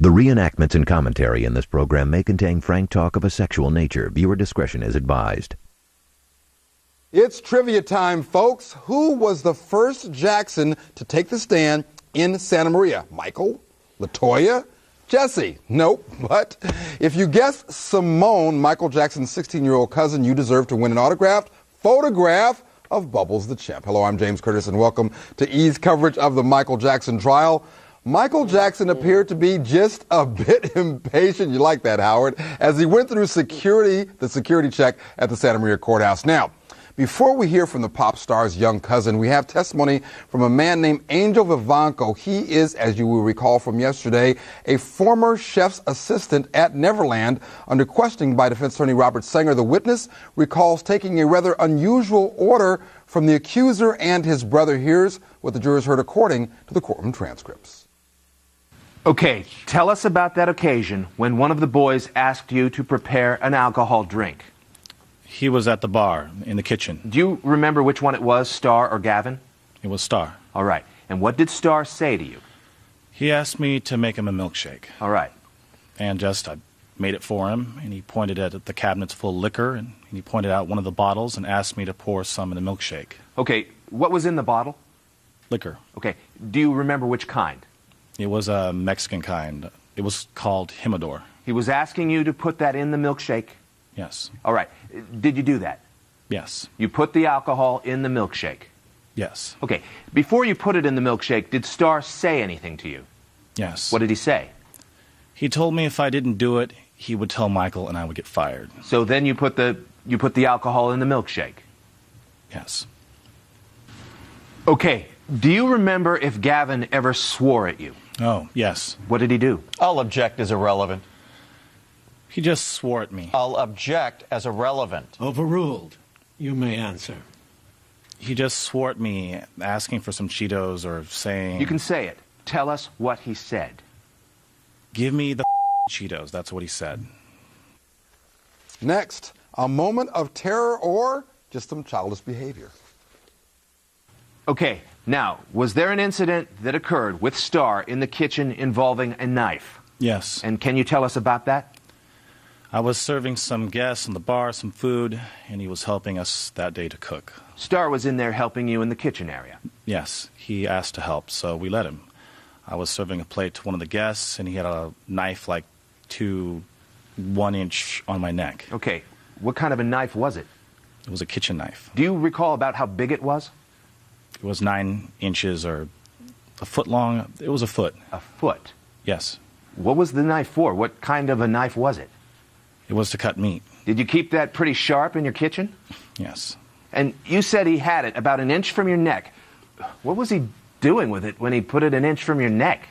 The reenactments and commentary in this program may contain frank talk of a sexual nature. Viewer discretion is advised. It's trivia time, folks. Who was the first Jackson to take the stand in Santa Maria? Michael? LaToya? Jesse? Nope. But if you guessed Simone, Michael Jackson's 16-year-old cousin, you deserve to win an autographed photograph of Bubbles the Chimp. Hello, I'm James Curtis, and welcome to E's coverage of the Michael Jackson trial. Michael Jackson appeared to be just a bit impatient, you like that, Howard, as he went through the security check at the Santa Maria courthouse. Now, before we hear from the pop star's young cousin, we have testimony from a man named Angel Vivanco. He is, as you will recall from yesterday, a former chef's assistant at Neverland. Under questioning by defense attorney Robert Sanger, the witness recalls taking a rather unusual order from the accuser and his brother. Here's what the jurors heard according to the courtroom transcripts. Okay, tell us about that occasion when one of the boys asked you to prepare an alcohol drink. He was at the bar in the kitchen. Do you remember which one it was, Star or Gavin? It was Star. All right. And what did Star say to you? He asked me to make him a milkshake. All right. And I made it for him, and he pointed at the cabinets full of liquor, and he pointed out one of the bottles and asked me to pour some in the milkshake. Okay, what was in the bottle? Liquor. Okay, do you remember which kind? It was a Mexican kind. It was called Jimador. He was asking you to put that in the milkshake? Yes. All right. Did you do that? Yes. You put the alcohol in the milkshake? Yes. Okay. Before you put it in the milkshake, did Star say anything to you? Yes. What did he say? He told me if I didn't do it, he would tell Michael and I would get fired. So then you put the alcohol in the milkshake? Yes. Okay. Do you remember if Gavin ever swore at you? Oh, yes. What did he do? I'll object as irrelevant. He just swore at me. I'll object as irrelevant. Overruled. You may answer. He just swore at me, asking for some Cheetos or saying... You can say it. Tell us what he said. Give me the Cheetos. That's what he said. Next, a moment of terror or just some childish behavior. Okay, now, was there an incident that occurred with Star in the kitchen involving a knife? Yes. And can you tell us about that? I was serving some guests in the bar some food, and he was helping us that day to cook. Star was in there helping you in the kitchen area? Yes, he asked to help, so we let him. I was serving a plate to one of the guests, and he had a knife like 1 inch on my neck. Okay, what kind of a knife was it? It was a kitchen knife. Do you recall about how big it was? It was 9 inches or a foot long. It was a foot. A foot? Yes. What was the knife for? What kind of a knife was it? It was to cut meat. Did you keep that pretty sharp in your kitchen? Yes. And you said he had it about 1 inch from your neck. What was he doing with it when he put it 1 inch from your neck?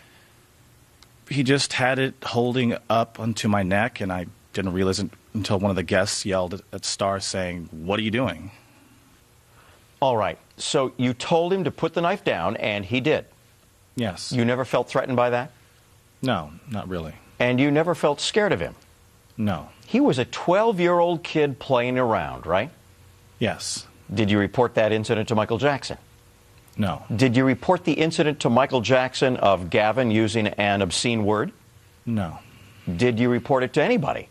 He just had it holding up onto my neck, and I didn't realize it until one of the guests yelled at Star saying, "What are you doing?" All right, so you told him to put the knife down, and he did. Yes. You never felt threatened by that? No, not really. And you never felt scared of him? No. He was a 12-year-old kid playing around, right? Yes. Did you report that incident to Michael Jackson? No. Did you report the incident to Michael Jackson of Gavin using an obscene word? No. Did you report it to anybody?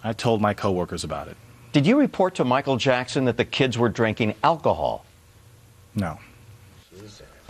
I told my coworkers about it. Did you report to Michael Jackson that the kids were drinking alcohol? No.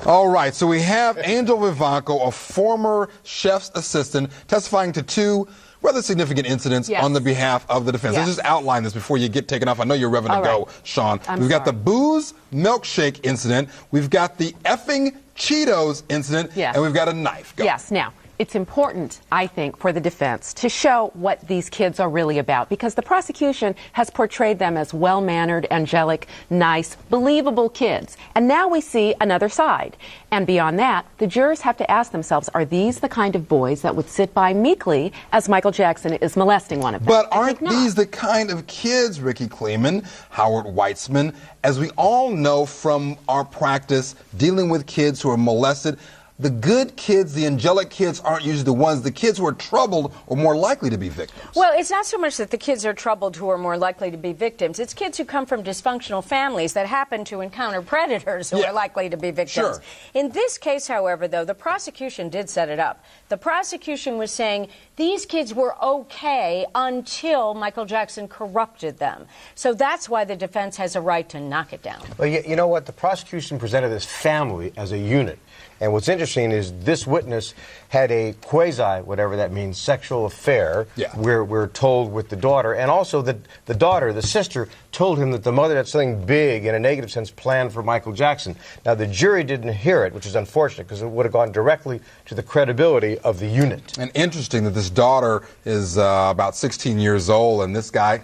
All right, so we have Angel Vivanco, a former chef's assistant, testifying to two rather significant incidents on the behalf of the defense. Let's just outline this before you get taken off. I know you're revving to go, Sean. We've got the booze milkshake incident. We've got the effing Cheetos incident. And we've got a knife. Go. Yes. Now, it's important, I think, for the defense to show what these kids are really about, because the prosecution has portrayed them as well-mannered, angelic, nice, believable kids. And now we see another side. And beyond that, the jurors have to ask themselves, are these the kind of boys that would sit by meekly as Michael Jackson is molesting one of them? But aren't these the kind of kids, Ricky Kleeman, Howard Weitzman, as we all know from our practice dealing with kids who are molested, the good kids, the angelic kids, aren't usually the ones. The kids who are troubled are more likely to be victims. Well, it's not so much that the kids are troubled who are more likely to be victims. It's kids who come from dysfunctional families that happen to encounter predators who are likely to be victims. Sure. In this case, however, though, the prosecution did set it up. The prosecution was saying these kids were okay until Michael Jackson corrupted them. So that's why the defense has a right to knock it down. Well, you know what? The prosecution presented this family as a unit. And what's interesting is this witness had a quasi, whatever that means, sexual affair, we're told, with the daughter. And also the daughter, the sister, told him that the mother had something big, in a negative sense, planned for Michael Jackson. Now, the jury didn't hear it, which is unfortunate, because it would have gone directly to the credibility of the unit. And interesting that this daughter is about 16 years old, and this guy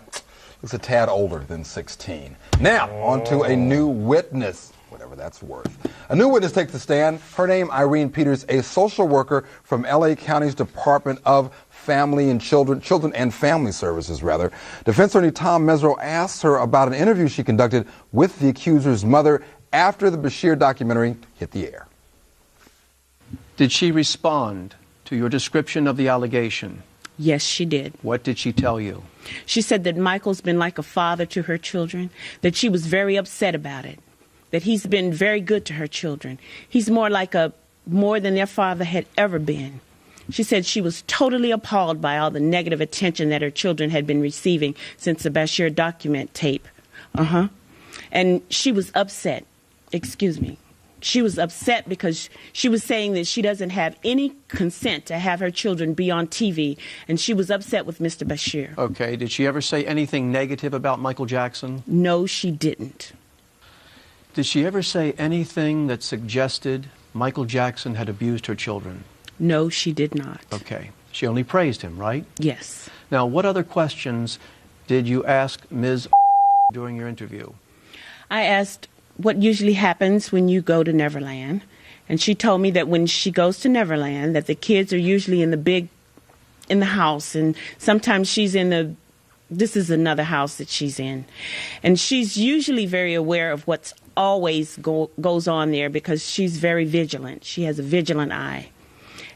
looks a tad older than 16. Now, on to a new witness, whatever that's worth. A new witness takes the stand. Her name, Irene Peters, a social worker from L.A. County's Department of Family and Children and Family Services, rather. Defense attorney Tom Mesro asks her about an interview she conducted with the accuser's mother after the Bashir documentary hit the air. Did she respond to your description of the allegation? Yes, she did. What did she tell you? She said that Michael's been like a father to her children, that she was very upset about it, that he's been very good to her children. He's more than their father had ever been. She said she was totally appalled by all the negative attention that her children had been receiving since the Bashir document tape. And she was upset. Excuse me. She was upset because she was saying that she doesn't have any consent to have her children be on TV, and she was upset with Mr. Bashir. Okay. Did she ever say anything negative about Michael Jackson? No, she didn't. Did she ever say anything that suggested Michael Jackson had abused her children? No, she did not. Okay. She only praised him, right? Yes. Now, what other questions did you ask Ms. during your interview? I asked what usually happens when you go to Neverland, and she told me that when she goes to Neverland, that the kids are usually in the house, and sometimes she's in this is another house that she's in. And she's usually very aware of what's always goes on there because she's very vigilant. She has a vigilant eye.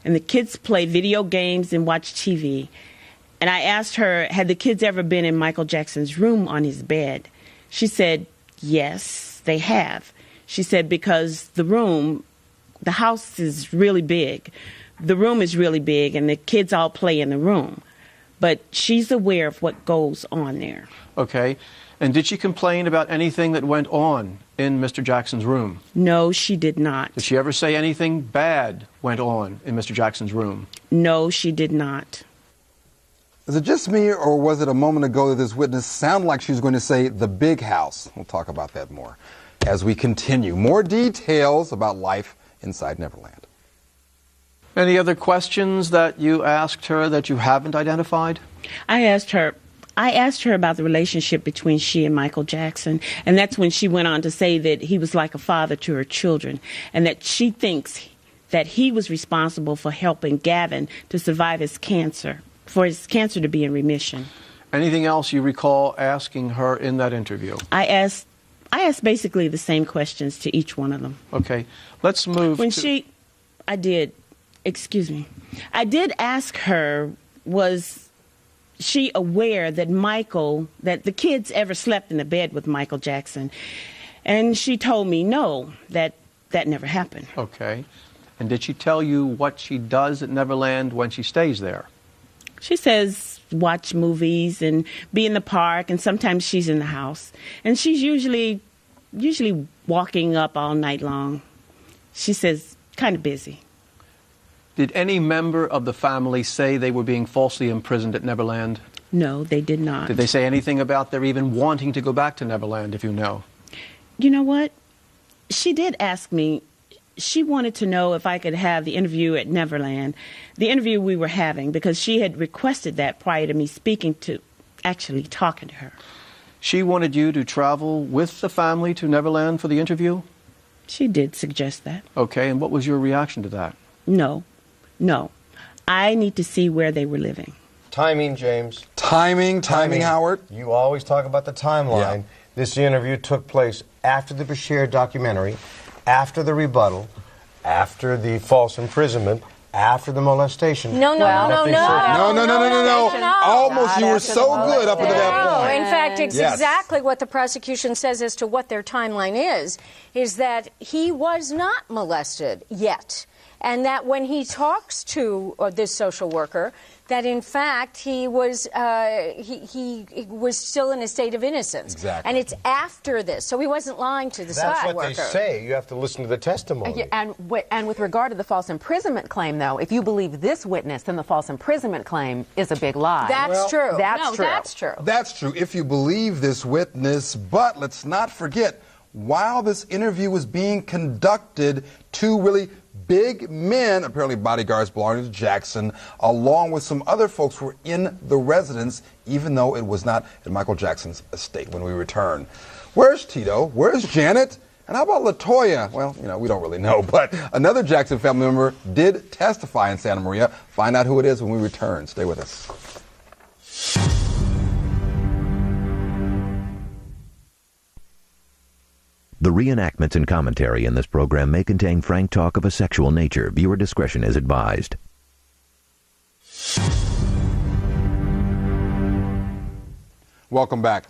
And the kids play video games and watch TV. And I asked her, had the kids ever been in Michael Jackson's room on his bed? She said, yes, they have. She said, because the house is really big. The room is really big, and the kids all play in the room. But she's aware of what goes on there. Okay. And did she complain about anything that went on in Mr. Jackson's room? No, she did not. Did she ever say anything bad went on in Mr. Jackson's room? No, she did not. Is it just me, or was it a moment ago that this witness sounded like she was going to say the big house? We'll talk about that more as we continue. More details about life inside Neverland. Any other questions that you asked her that you haven't identified? I asked her about the relationship between she and Michael Jackson, and that's when she went on to say that he was like a father to her children, and that she thinks that he was responsible for helping Gavin to survive his cancer, for his cancer to be in remission. Anything else you recall asking her in that interview? I asked basically the same questions to each one of them. Okay. Let's move I did ask her, was she aware that that the kids ever slept in the bed with Michael Jackson? And she told me no, that never happened. Okay. And did she tell you what she does at Neverland when she stays there? She says watch movies and be in the park, and sometimes she's in the house. And she's usually walking up all night long. She says kind of busy. Did any member of the family say they were being falsely imprisoned at Neverland? No, they did not. Did they say anything about their even wanting to go back to Neverland, if you know? You know what? She did ask me. She wanted to know if I could have the interview at Neverland, the interview we were having, because she had requested that prior to me actually talking to her. She wanted you to travel with the family to Neverland for the interview? She did suggest that. Okay, and what was your reaction to that? No. I need to see where they were living. Timing, James. Timing, Howard. You always talk about the timeline. Yeah. This interview took place after the Bashir documentary, after the rebuttal, after the false imprisonment, after the molestation. No. Almost, you were so good up until that point. In fact, it's Yes. exactly what the prosecution says as to what their timeline is that he was not molested yet. And that when he talks to this social worker, that in fact he was still in a state of innocence. Exactly. And it's after this, so he wasn't lying to the social worker. That's what they say. You have to listen to the testimony. And with regard to the false imprisonment claim, though, if you believe this witness, then the false imprisonment claim is a big lie. That's true. That's true. That's true. That's true if you believe this witness, but let's not forget, while this interview was being conducted, two really big men, apparently bodyguards belonging to Jackson, along with some other folks, were in the residence, even though it was not at Michael Jackson's estate when we return. Where's Tito? Where's Janet? And how about LaToya? Well, we don't really know, but another Jackson family member did testify in Santa Maria. Find out who it is when we return. Stay with us. The reenactments and commentary in this program may contain frank talk of a sexual nature. Viewer discretion is advised. Welcome back.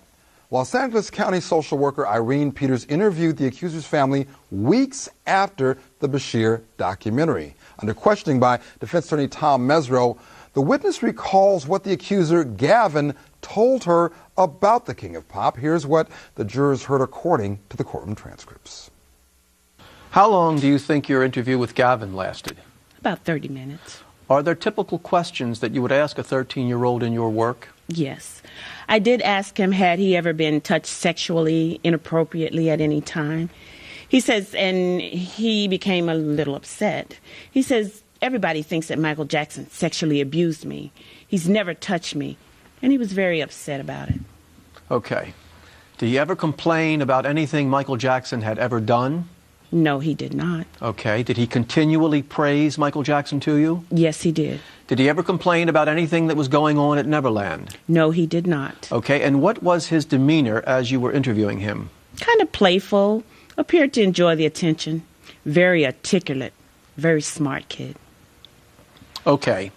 Los Angeles County social worker Irene Peters interviewed the accuser's family weeks after the Bashir documentary. Under questioning by defense attorney Tom Mesro, the witness recalls what the accuser, Gavin, told her about the King of Pop. Here's what the jurors heard according to the courtroom transcripts. How long do you think your interview with Gavin lasted? About 30 minutes. Are there typical questions that you would ask a 13-year-old in your work? Yes. I did ask him, had he ever been touched sexually, inappropriately at any time? He says, and he became a little upset. He says, everybody thinks that Michael Jackson sexually abused me. He's never touched me. And he was very upset about it. Okay. Did he ever complain about anything Michael Jackson had ever done? No, he did not. Okay. Did he continually praise Michael Jackson to you? Yes, he did. Did he ever complain about anything that was going on at Neverland? No, he did not. Okay. And what was his demeanor as you were interviewing him? Kind of playful, appeared to enjoy the attention. Very articulate, very smart kid. Okay.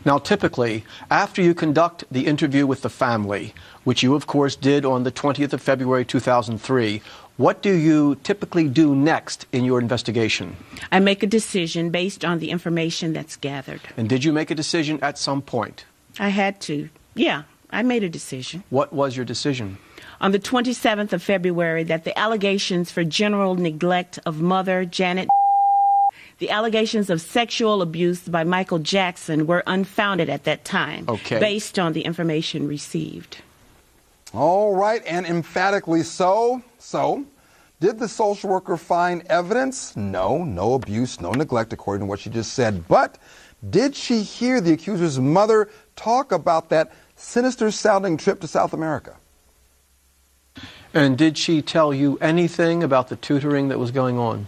Now, typically, after you conduct the interview with the family, which you, of course, did on the 20th of February, 2003, what do you typically do next in your investigation? I make a decision based on the information that's gathered. And did you make a decision at some point? I had to. Yeah, I made a decision. What was your decision? On the 27th of February, that the allegations for general neglect of mother, Janet, the allegations of sexual abuse by Michael Jackson were unfounded at that time, based on the information received. All right, and emphatically so. So, did the social worker find evidence? No, no abuse, no neglect, according to what she just said. But did she hear the accuser's mother talk about that sinister-sounding trip to South America? And did she tell you anything about the tutoring that was going on?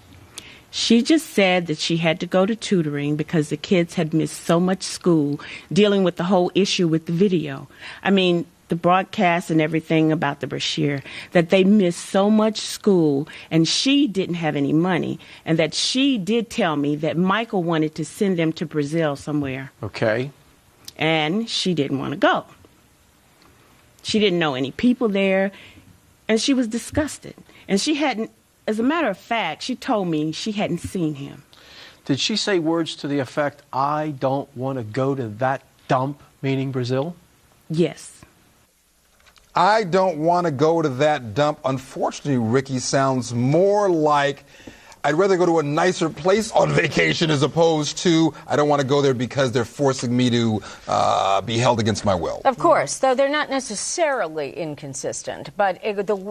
She just said that she had to go to tutoring because the kids had missed so much school dealing with the whole issue with the video. I mean, the broadcast and everything about the Bashir, that they missed so much school and she didn't have any money, and that she did tell me that Michael wanted to send them to Brazil somewhere. Okay. And she didn't want to go. She didn't know any people there, and she was disgusted. And she hadn't, as a matter of fact, she told me she hadn't seen him. Did she say words to the effect, I don't want to go to that dump, meaning Brazil? Yes. I don't want to go to that dump. Unfortunately, Ricky, sounds more like I'd rather go to a nicer place on vacation as opposed to I don't want to go there because they're forcing me to be held against my will. Of course, though they're not necessarily inconsistent. But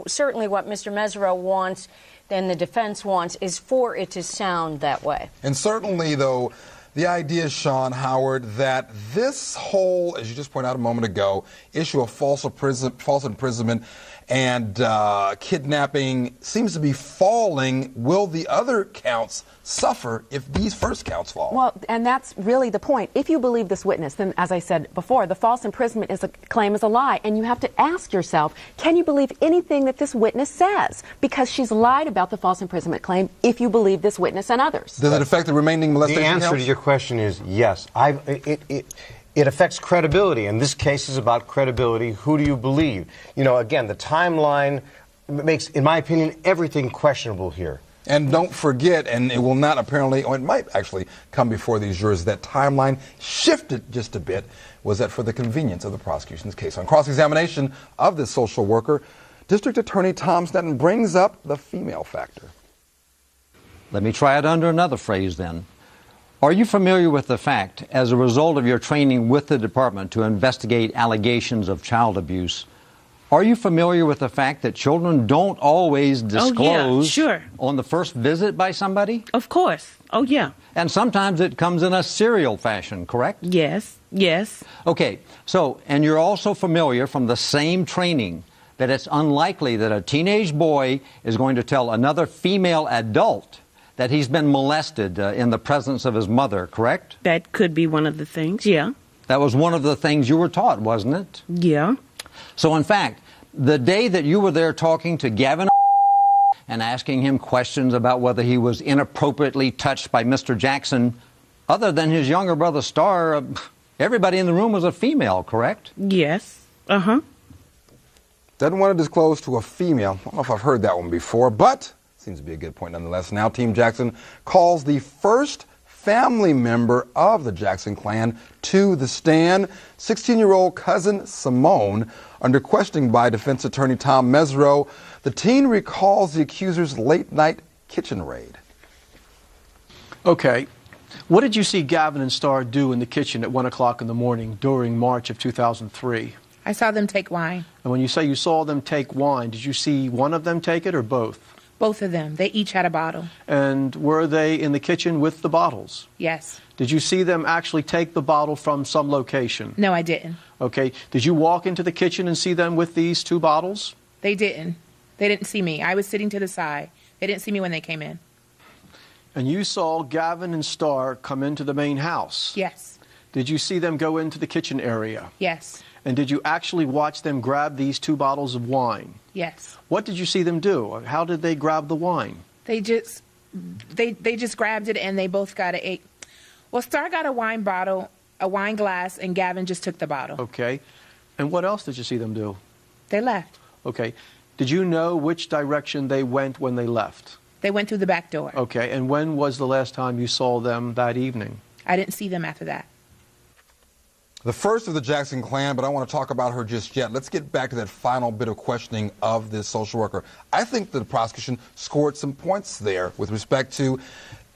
certainly what Mr. Mesro wants and the defense wants is for it to sound that way. And certainly, though, the idea, Sean Howard, that this whole, as you just pointed out a moment ago, issue of false imprisonment and kidnapping seems to be falling. Will the other counts suffer if these first counts fall? Well, and that's really the point. If you believe this witness, then, as I said before, the false imprisonment claim is a lie, and you have to ask yourself, can you believe anything that this witness says? Because she's lied about the false imprisonment claim if you believe this witness and others. Does it affect the remaining molestation The answer counts? to your question is yes. It affects credibility, and this case is about credibility. Who do you believe? You know, again, the timeline makes, in my opinion, everything questionable here. And don't forget, and it will not apparently, or it might actually come before these jurors, that timeline shifted just a bit, was that for the convenience of the prosecution's case. On cross-examination of this social worker, District Attorney Tom Sneddon brings up the female factor. Let me try it under another phrase then. Are you familiar with the fact, as a result of your training with the department to investigate allegations of child abuse, are you familiar with the fact that children don't always disclose on the first visit by somebody? Of course. Oh, yeah. And sometimes it comes in a serial fashion, correct? Yes. Yes. Okay. So, and you're also familiar from the same training that it's unlikely that a teenage boy is going to tell another female adult that he's been molested in the presence of his mother, correct? That could be one of the things, yeah. That was one of the things you were taught, wasn't it? Yeah. So, in fact, the day that you were there talking to Gavin and asking him questions about whether he was inappropriately touched by Mr. Jackson, other than his younger brother Starr, everybody in the room was a female, correct? Yes. Uh-huh. Doesn't want to disclose to a female. I don't know if I've heard that one before, but seems to be a good point nonetheless. Now Team Jackson calls the first family member of the Jackson clan to the stand, 16-year-old cousin Simone. Under questioning by defense attorney Tom Mesereau, the teen recalls the accuser's late-night kitchen raid. Okay. What did you see Gavin and Starr do in the kitchen at 1 o'clock in the morning during March of 2003? I saw them take wine. And when you say you saw them take wine, did you see one of them take it or both? Both of them. They each had a bottle. And were they in the kitchen with the bottles? Yes. Did you see them actually take the bottle from some location? No, I didn't. Okay. Did you walk into the kitchen and see them with these two bottles? They didn't. They didn't see me. I was sitting to the side. They didn't see me when they came in. And you saw Gavin and Starr come into the main house? Yes. Did you see them go into the kitchen area? Yes. And did you actually watch them grab these two bottles of wine? Yes. What did you see them do? How did they grab the wine? They just grabbed it and they both got well, Starr got a wine bottle, a wine glass, and Gavin just took the bottle. Okay. And what else did you see them do? They left. Okay. Did you know which direction they went when they left? They went through the back door. Okay. And when was the last time you saw them that evening? I didn't see them after that. The first of the Jackson clan, but I don't want to talk about her just yet. Let's get back to that final bit of questioning of this social worker. I think that the prosecution scored some points there with respect to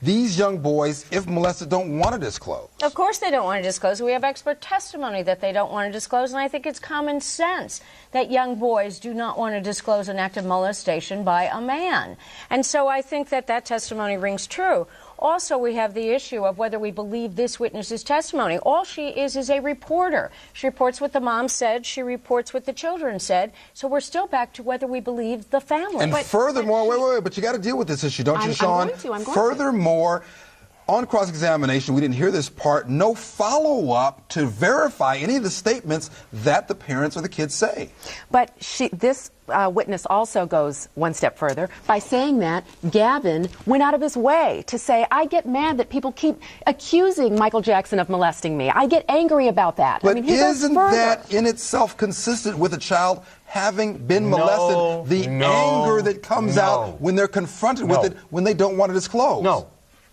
these young boys, if molested, don't want to disclose. Of course they don't want to disclose. We have expert testimony that they don't want to disclose, and I think it's common sense that young boys do not want to disclose an act of molestation by a man. And so I think that that testimony rings true. Also, we have the issue of whether we believe this witness's testimony. All she is a reporter. She reports what the mom said. She reports what the children said. So we're still back to whether we believe the family. And furthermore, wait, but you got to deal with this issue, don't you, Sean? I'm going to. Furthermore, on cross-examination, we didn't hear this part, no follow-up to verify any of the statements that the parents or the kids say. But this witness also goes one step further by saying that Gavin went out of his way to say, I get mad that people keep accusing Michael Jackson of molesting me. I get angry about that. But I mean, he goes isn't further. that in itself consistent with a child having been molested? The anger that comes out when they're confronted with it when they don't want to disclose. No.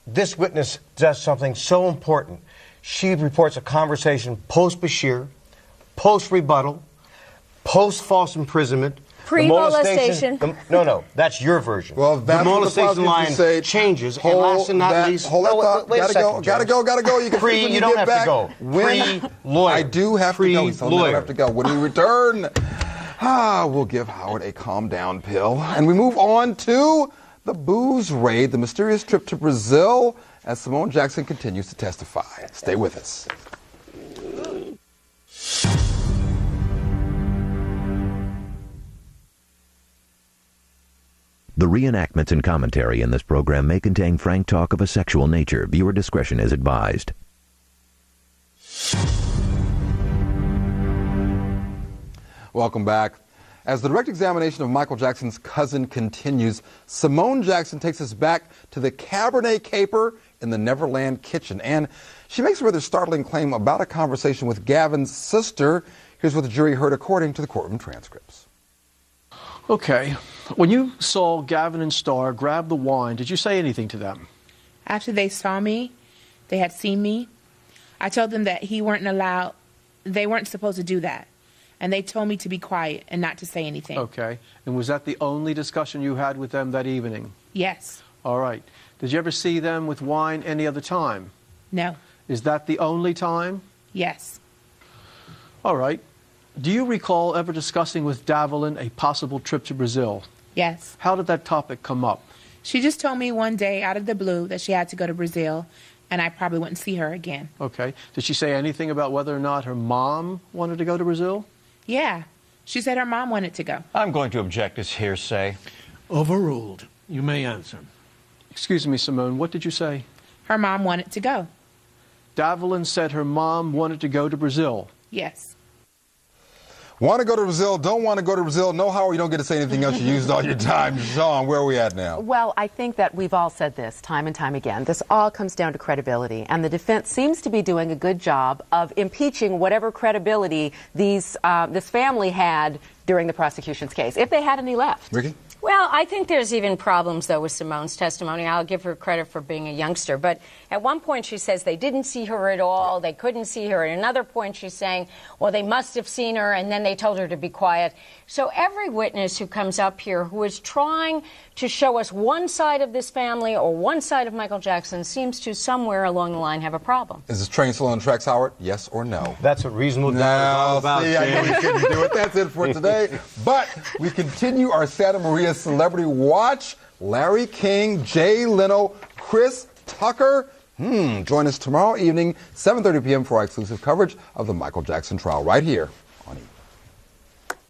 This witness does something so important. She reports a conversation post-Bashir, post-rebuttal, post-false imprisonment. Pre-molestation. No, that's your version. Well, that's the molestation line changes. And last and not least, hold that thought. Gotta go. You can you don't have to go. Pre-lawyer. I do have to go. So I have to go. When we return, we'll give Howard a calm down pill. And we move on to the booze raid, the mysterious trip to Brazil, as Simone Jackson continues to testify. Stay with us. The reenactments and commentary in this program may contain frank talk of a sexual nature. Viewer discretion is advised. Welcome back. As the direct examination of Michael Jackson's cousin continues, Simone Jackson takes us back to the Cabernet caper in the Neverland kitchen. And she makes a rather startling claim about a conversation with Gavin's sister. Here's what the jury heard according to the courtroom transcripts. Okay. When you saw Gavin and Star grab the wine, did you say anything to them? After they saw me, they had seen me, I told them that they weren't supposed to do that. And they told me to be quiet and not to say anything. Okay. And was that the only discussion you had with them that evening? Yes. All right. Did you ever see them with wine any other time? No. Is that the only time? Yes. All right. Do you recall ever discussing with Davelin a possible trip to Brazil? Yes. How did that topic come up? She just told me one day out of the blue that she had to go to Brazil, and I probably wouldn't see her again. Okay. Did she say anything about whether or not her mom wanted to go to Brazil? Yeah. She said her mom wanted to go. I'm going to object as hearsay. Overruled. You may answer. Excuse me, Simone, what did you say? Her mom wanted to go. Davelin said her mom wanted to go to Brazil. Yes. Want to go to Brazil, don't want to go to Brazil. No, Howard, you don't get to say anything else. You used all your time. Sean, where are we at now? Well, I think that we've all said this time and time again. This all comes down to credibility, and the defense seems to be doing a good job of impeaching whatever credibility this family had during the prosecution's case, if they had any left. Ricky? Well, I think there's even problems, though, with Simone's testimony. I'll give her credit for being a youngster. But at one point she says they didn't see her at all. They couldn't see her. At another point she's saying, well, they must have seen her, and then they told her to be quiet. So every witness who comes up here who is trying to show us one side of this family or one side of Michael Jackson seems to somewhere along the line have a problem. Is this train still on tracks, Howard? Yes or no? That's what reasonable doubt is all about. See, I knew we couldn't do it. That's it for today. But we continue our Santa Maria Celebrity Watch. Larry King, Jay Leno, Chris Tucker. Join us tomorrow evening, 7:30 p.m. for our exclusive coverage of the Michael Jackson trial right here